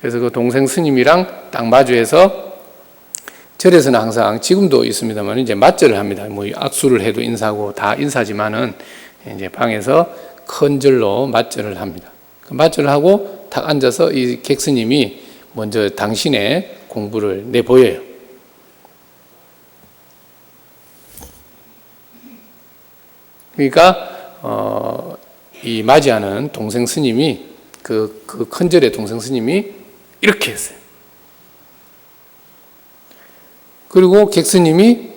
그래서 그 동생 스님이랑 딱 마주해서 절에서는 항상 지금도 있습니다만 이제 맞절을 합니다. 뭐 악수를 해도 인사고 다 인사지만은 이제 방에서 큰 절로 맞절을 합니다. 그 맞절을 하고 딱 앉아서 이 객스님이 먼저 당신의 공부를 내보여요. 그러니까 이 맞이하는 동생 스님이 그 큰 절의 동생 스님이 이렇게 했어요. 그리고 객스님이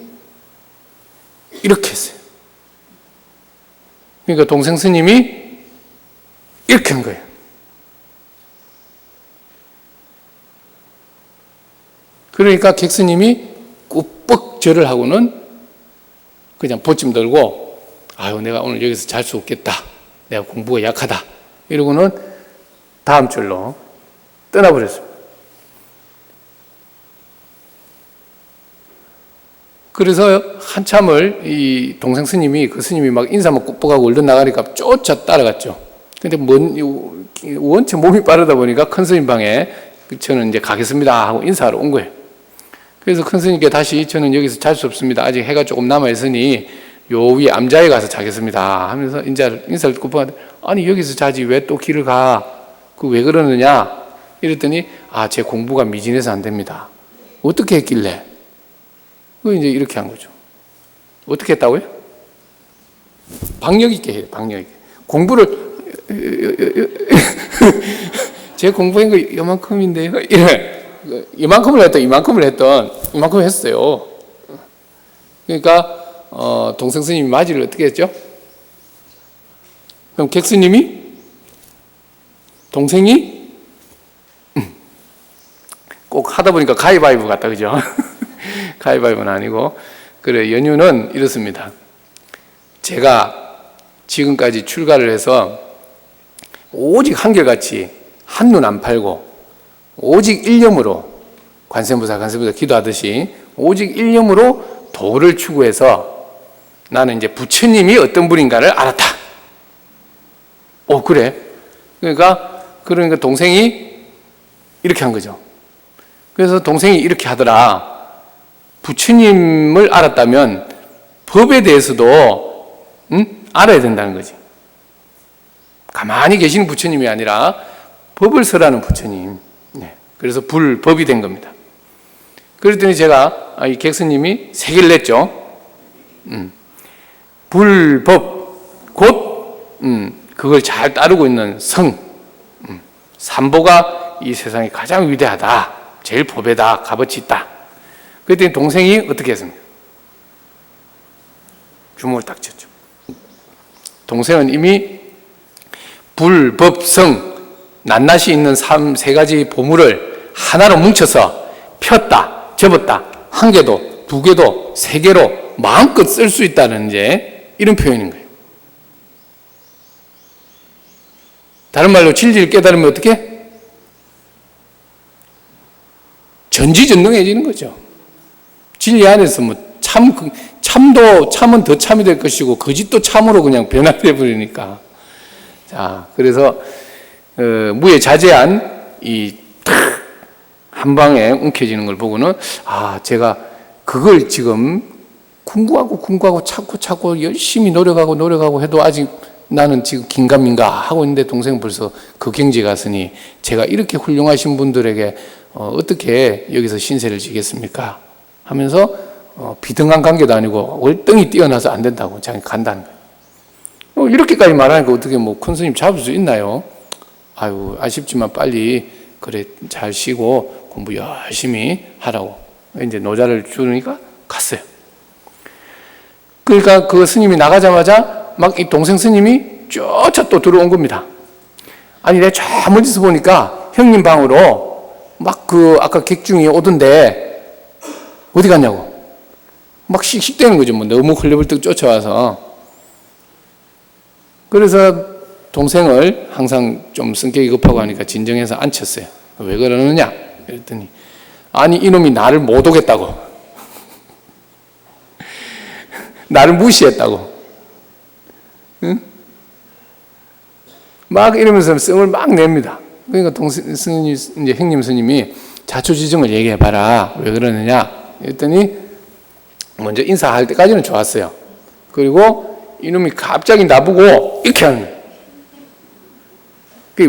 이렇게 했어요. 그러니까 동생 스님이 이렇게 한 거예요. 그러니까 객스님이 꾸뻑 절을 하고는 그냥 보침 들고 아유 내가 오늘 여기서 잘 수 없겠다. 내가 공부가 약하다. 이러고는 다음 절로 떠나버렸습니다. 그래서 한참을 이 동생 스님이 그 스님이 막 인사만 꾹뻑하고 얼른 나가니까 쫓아 따라갔죠. 근데 원체 몸이 빠르다 보니까 큰 스님 방에 저는 이제 가겠습니다 하고 인사하러 온 거예요. 그래서 큰 스님께 다시 저는 여기서 잘 수 없습니다. 아직 해가 조금 남아 있으니 요 위에 암자에 가서 자겠습니다 하면서 인사를 꾹뻑하는데 아니 여기서 자지 왜 또 길을 가? 그 왜 그러느냐? 이랬더니 제 공부가 미진해서 안 됩니다. 어떻게 했길래? 그 이제 이렇게 한 거죠. 어떻게 했다고요? 박력 있게 해요. 박력 있게. 공부를 제 공부한 거 이만큼인데요. 이만큼을 이만큼을 했어요. 그러니까 동생 스님이 맞이를 어떻게 했죠? 그럼 객스님이 동생이 꼭 하다 보니까 가위바위보 같다, 그죠? 가위바위보는 아니고 그래 연유는 이렇습니다. 제가 지금까지 출가를 해서 오직 한결같이 한눈 안 팔고 오직 일념으로 관세음보살 기도하듯이 오직 일념으로 도를 추구해서 나는 이제 부처님이 어떤 분인가를 알았다. 그래. 그러니까 동생이 이렇게 한 거죠. 그래서 동생이 이렇게 하더라. 부처님을 알았다면 법에 대해서도 알아야 된다는 거지. 가만히 계시는 부처님이 아니라 법을 설하는 부처님. 네. 그래서 불법이 된 겁니다. 그랬더니 제가 이 객스님이 3개를 냈죠. 불법 곧 그걸 잘 따르고 있는 성. 삼보가 이 세상에 가장 위대하다. 제일 법에다 값어치 있다. 그랬더니 동생이 어떻게 했습니까? 주먹을 딱 쳤죠. 동생은 이미 불법성 낱낱이 있는 3-3가지 보물을 하나로 뭉쳐서 폈다, 접었다. 1개도, 2개도, 3개로 마음껏 쓸 수 있다는 이제 이런 표현인 거예요. 다른 말로 진리를 깨달으면 어떻게? 전지전능해지는 거죠. 진리 안에서 참은 더 참이 될 것이고 거짓도 참으로 그냥 변화돼 버리니까. 자, 그래서 무예자제한 이 한 방에 움켜지는 걸 보고는 제가 그걸 지금 궁구하고 찾고 열심히 노력하고 해도 아직 나는 지금 긴가민가 하고 있는데 동생은 벌써 그 경지에 갔으니 제가 이렇게 훌륭하신 분들에게 어떻게 여기서 신세를 지겠습니까? 하면서 비등한 관계도 아니고 월등히 뛰어나서 안 된다고 자기 간다는 거예요. 이렇게까지 말하니까 어떻게 큰 스님 잡을 수 있나요? 아유, 아쉽지만 빨리 그래 잘 쉬고 공부 열심히 하라고 이제 노자를 주니까 갔어요. 그러니까 그 스님이 나가자마자 막 이 동생 스님이 쫓아 또 들어온 겁니다. 아니 내가 저 멀리서 보니까 형님 방으로 막 아까 객중이 오던데 어디 갔냐고 막 씩씩대는 거죠. 너무 흘려불떡 쫓아와서. 그래서 동생을 항상 좀 성격이 급하고 하니까 진정해서 앉혔어요. 왜 그러느냐? 그랬더니 아니 이놈이 나를 못 오겠다고 나를 무시했다고 응? 막 이러면서 성을 막 냅니다. 그러니까 스님, 이제 형님 스님이 자초지종을 얘기해봐라. 왜 그러느냐? 그랬더니 먼저 인사할 때까지는 좋았어요. 그리고 이놈이 갑자기 나보고 이렇게 하는 거예요.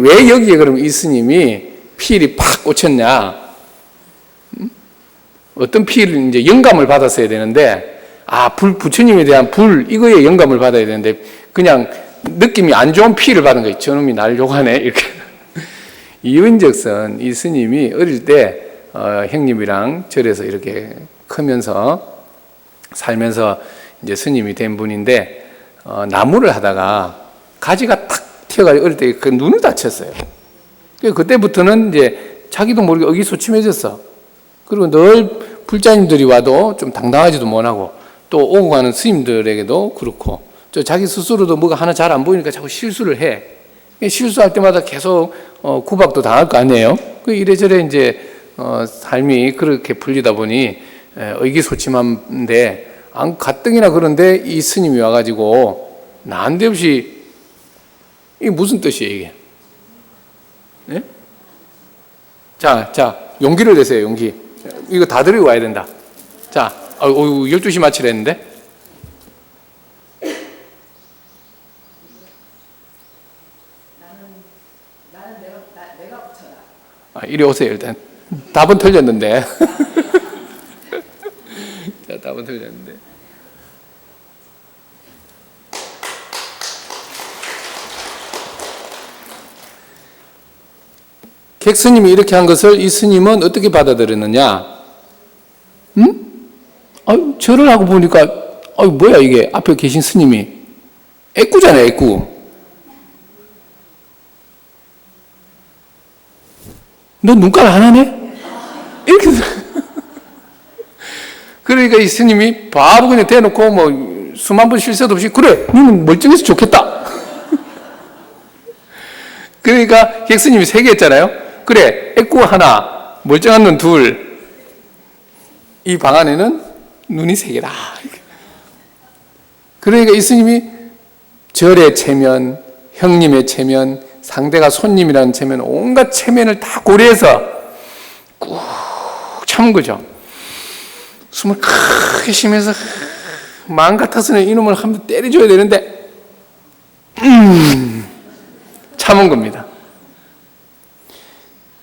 왜 여기에 그럼 이 스님이 피일이 팍 꽂혔냐? 어떤 피일을 이제 영감을 받았어야 되는데, 부처님에 대한 이거에 영감을 받아야 되는데, 그냥 느낌이 안 좋은 피일을 받은 거예요. 저놈이 날 욕하네. 이렇게. 이은적선 이 스님이 어릴 때, 형님이랑 절에서 이렇게 크면서, 살면서 이제 스님이 된 분인데, 나무를 하다가 가지가 탁 튀어가지고 어릴 때 그 눈을 다쳤어요. 그때부터는 이제 자기도 모르게 의기소침해졌어. 그리고 늘 불자님들이 와도 좀 당당하지도 못하고 또 오고 가는 스님들에게도 그렇고 또 자기 스스로도 뭐가 하나 잘 안 보이니까 자꾸 실수를 해. 실수할 때마다 계속 구박도 당할 거 아니에요. 이래저래 이제 삶이 그렇게 풀리다 보니 의기소침한데 가뜩이나 그런데 이 스님이 와가지고 난데없이 이게 무슨 뜻이에요 이게? 네? 자, 용기를 내세요, 용기. 이거 다 들고 와야 된다. 자, 12시 마치라 했는데. 나는 내가 붙여라. 이리 오세요, 일단. 답은 틀렸는데. 자, 답은 틀렸는데. 객스님이 이렇게 한 것을 이 스님은 어떻게 받아들였느냐? 절을 하고 보니까, 뭐야 이게 앞에 계신 스님이 애꾸잖아요, 애꾸. 너 눈깔 안 하네? 이렇게. 그러니까 이 스님이 바로 그냥 대놓고 수만 번 실수도 없이 그래, 너는 멀쩡해서 좋겠다. 그러니까 객스님이 3개 했잖아요. 그래, 애꾸 하나, 멀쩡한 눈 둘, 이 방 안에는 눈이 세 개다. 그러니까 이 스님이 절의 체면, 형님의 체면, 상대가 손님이라는 체면, 온갖 체면을 다 고려해서 꾹 참은 거죠. 숨을 크게 쉬면서 마음 같아서는 이놈을 한번 때려줘야 되는데 참은 겁니다.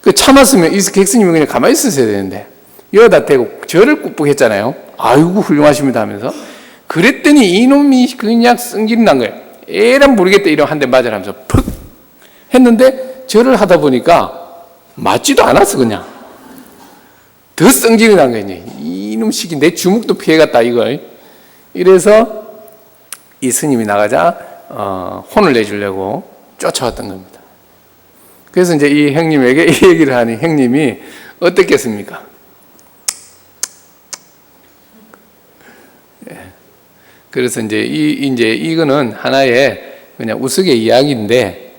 그 참았으면 이 객스님이 그냥 가만히 있었어야 되는데 여기다 대고 저를 꾹꾹 했잖아요. 아이고 훌륭하십니다 하면서. 그랬더니 이놈이 그냥 성질이 난 거예요. 에란 모르겠다 이러면 한 대 맞으라면서 푹 했는데 절을 하다 보니까 맞지도 않았어. 그냥 더 성질이 난 거예요. 이놈 시기 내 주먹도 피해갔다 이거. 이래서 이 스님이 나가자 혼을 내주려고 쫓아왔던 겁니다. 그래서 이제 이 형님에게 이 얘기를 하니 형님이 어떻겠습니까? 그래서 이제 이거는 하나의 그냥 우스개 이야기인데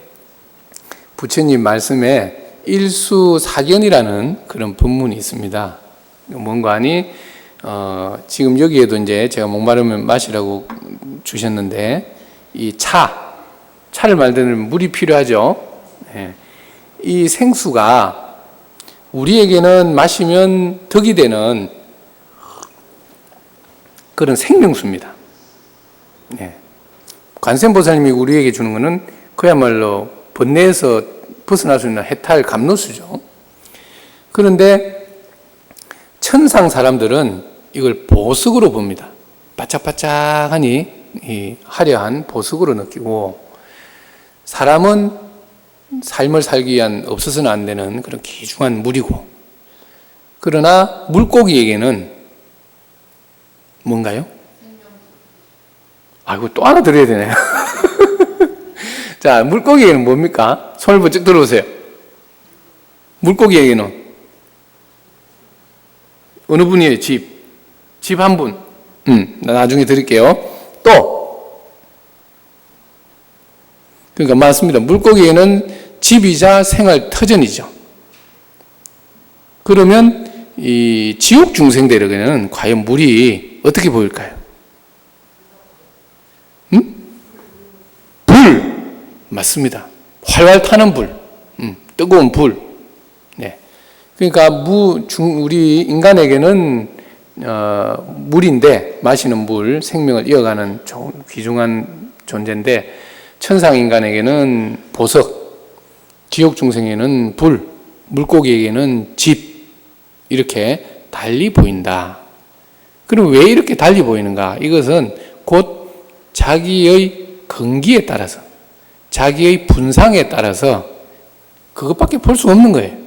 부처님 말씀에 일수사견이라는 그런 본문이 있습니다. 뭔가 하니 지금 여기에도 이제 제가 목마르면 마시라고 주셨는데 이 차를 만드는 물이 필요하죠. 예. 이 생수가 우리에게는 마시면 덕이 되는 그런 생명수입니다. 네. 관세음보살님이 우리에게 주는 것은 그야말로 번뇌에서 벗어날 수 있는 해탈 감로수죠. 그런데 천상 사람들은 이걸 보석으로 봅니다. 바짝바짝하니 이 화려한 보석으로 느끼고, 사람은 삶을 살기 위한 없어서는 안 되는 그런 귀중한 물이고, 그러나 물고기에게는 뭔가요? 이거 또 하나 드려야 되네요. 자, 물고기에게는 뭡니까? 손을 번쩍 들어보세요. 물고기에게는 어느 분이에요? 집 한 분. 나중에 드릴게요. 또 그러니까 맞습니다. 물고기에는 집이자 생활 터전이죠. 그러면 이 지옥 중생들에게는 과연 물이 어떻게 보일까요? 불! 맞습니다. 활활 타는 불. 뜨거운 불. 네. 그러니까 우리 인간에게는 물인데, 마시는 물, 생명을 이어가는 귀중한 존재인데, 천상 인간에게는 보석, 지옥 중생에게는 불, 물고기에게는 집, 이렇게 달리 보인다. 그럼 왜 이렇게 달리 보이는가? 이것은 곧 자기의 근기에 따라서, 자기의 분상에 따라서 그것밖에 볼 수 없는 거예요.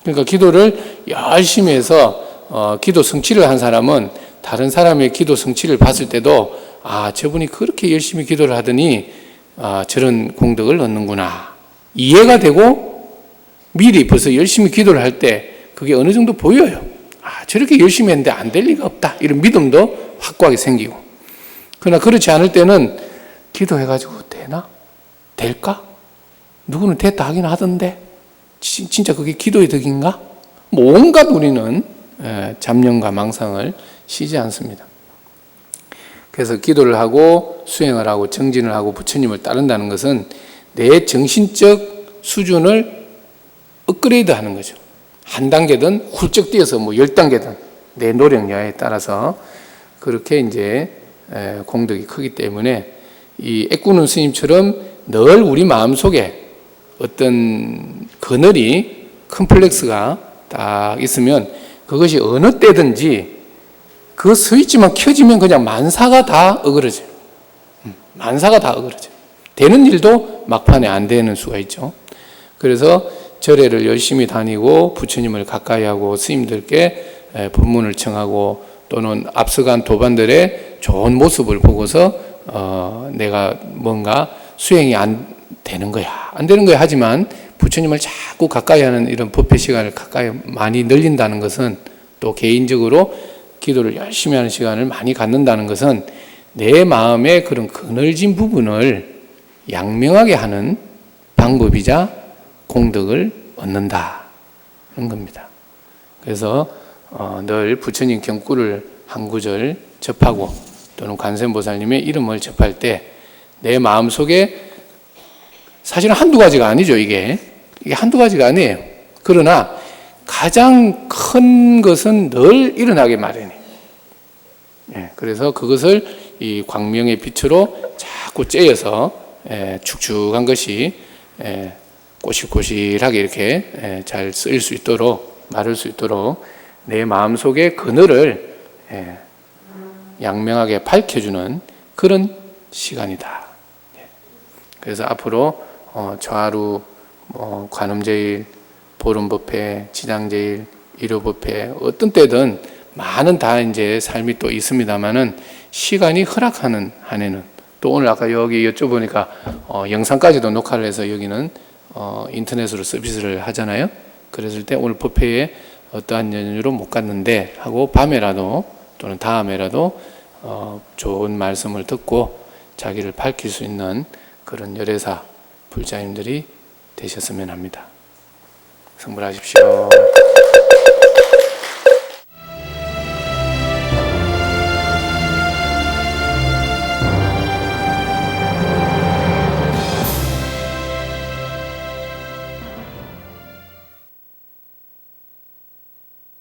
그러니까 기도를 열심히 해서 기도 성취를 한 사람은 다른 사람의 기도 성취를 봤을 때도 저분이 그렇게 열심히 기도를 하더니 저런 공덕을 얻는구나, 이해가 되고, 미리 벌써 열심히 기도를 할 때 그게 어느 정도 보여요. 저렇게 열심히 했는데 안 될 리가 없다, 이런 믿음도 확고하게 생기고. 그러나 그렇지 않을 때는 기도해가지고 되나? 될까? 누구는 됐다 하긴 하던데 진짜 그게 기도의 덕인가? 온갖 우리는 잡념과 망상을 쉬지 않습니다. 그래서 기도를 하고 수행을 하고 정진을 하고 부처님을 따른다는 것은 내 정신적 수준을 업그레이드 하는 거죠. 한 단계든 훌쩍 뛰어서 10단계든 내 노력 여하에 따라서 그렇게 이제 공덕이 크기 때문에 이 애꾸는 스님처럼 늘 우리 마음속에 어떤 그늘이, 컴플렉스가 딱 있으면 그것이 어느 때든지 그 스위치만 켜지면 그냥 만사가 다 어그러져요. 만사가 다 어그러져요. 되는 일도 막판에 안 되는 수가 있죠. 그래서 절에를 열심히 다니고 부처님을 가까이 하고 스님들께 법문을 청하고 또는 앞서간 도반들의 좋은 모습을 보고서 내가 뭔가 수행이 안 되는 거야 하지만 부처님을 자꾸 가까이 하는 이런 법회 시간을 가까이 많이 늘린다는 것은, 또 개인적으로 기도를 열심히 하는 시간을 많이 갖는다는 것은 내 마음의 그런 그늘진 부분을 양명하게 하는 방법이자 공덕을 얻는다, 그런 겁니다. 그래서 늘 부처님 경구를 한 구절 접하고 또는 관세음보살님의 이름을 접할 때 내 마음속에 사실은 한두 가지가 아니죠. 이게 한두 가지가 아니에요. 그러나 가장 큰 것은 늘 일어나게 마련해. 그래서 그것을 이 광명의 빛으로 자꾸 쬐어서 축축한 것이 꼬실꼬실하게 이렇게 잘 쓰일 수 있도록, 마를 수 있도록 내 마음속의 그늘을 양명하게 밝혀주는 그런 시간이다. 그래서 앞으로 좌루, 관음제일, 보름법회, 지장제일, 일요법회 어떤 때든 많은 다 이제 삶이 또 있습니다만은 시간이 허락하는 한에는 또 오늘 아까 여기 여쭤보니까 영상까지도 녹화를 해서 여기는 인터넷으로 서비스를 하잖아요. 그랬을 때 오늘 법회에 어떠한 연유로 못 갔는데 하고 밤에라도 또는 다음에라도 좋은 말씀을 듣고 자기를 밝힐 수 있는 그런 열애사 불자님들이 되셨으면 합니다. 성불하십시오.